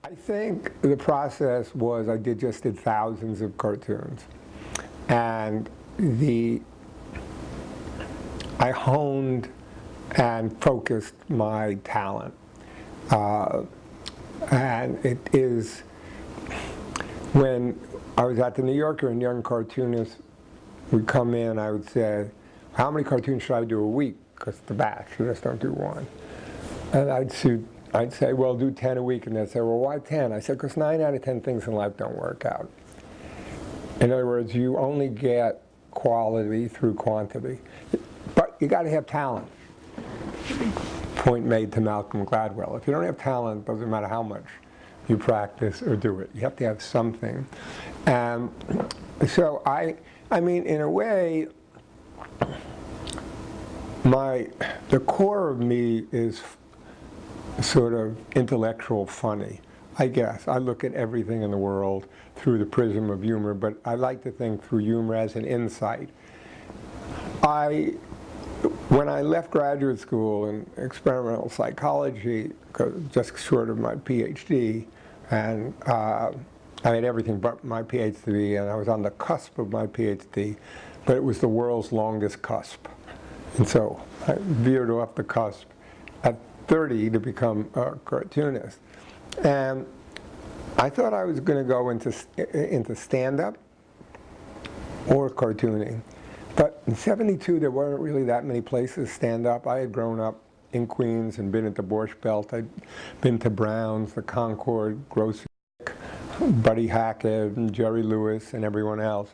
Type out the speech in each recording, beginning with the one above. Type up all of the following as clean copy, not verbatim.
I think the process was I just did thousands of cartoons, and I honed and focused my talent, and it is when I was at the New Yorker and young cartoonists would come in, I would say, how many cartoons should I do a week? Because the batch, you just don't do one. And I'd say, well, do 10 a week, and they'd say, well, why 10? I said, because 9 out of 10 things in life don't work out. In other words, you only get quality through quantity. But you got to have talent. Point made to Malcolm Gladwell. If you don't have talent, it doesn't matter how much you practice or do it. You have to have something. And so I mean, in a way, the core of me is sort of intellectual funny, I guess. I look at everything in the world through the prism of humor, but I like to think through humor as an insight. When I left graduate school in experimental psychology, just short of my PhD, and I had everything but my PhD, and I was on the cusp of my PhD, but it was the world's longest cusp. And so I veered off the cusp at 30 to become a cartoonist. And I thought I was going to go into stand-up or cartooning. But in '72, there weren't really that many places stand-up. I had grown up in Queens and been at the Borscht Belt. I'd been to Brown's, the Concord, Gross, Buddy Hackett, and Jerry Lewis, and everyone else.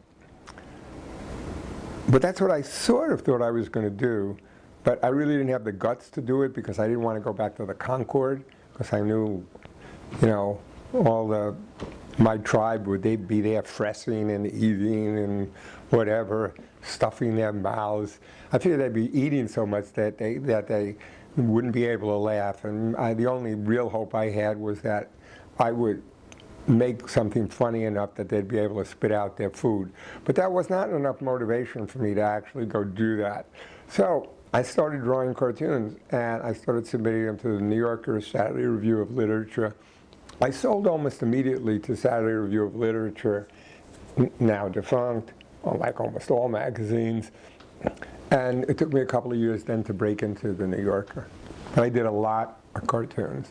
But that's what I sort of thought I was going to do. But I really didn't have the guts to do it because I didn't want to go back to the Concord, because I knew, you know, my tribe, would they be there fressing and eating and whatever, stuffing their mouths. I figured they'd be eating so much that they wouldn't be able to laugh. And the only real hope I had was that I would make something funny enough that they'd be able to spit out their food. But that was not enough motivation for me to actually go do that. So I started drawing cartoons, and I started submitting them to the New Yorker, Saturday Review of Literature. I sold almost immediately to Saturday Review of Literature, now defunct, like almost all magazines. And it took me a couple of years then to break into the New Yorker. And I did a lot of cartoons.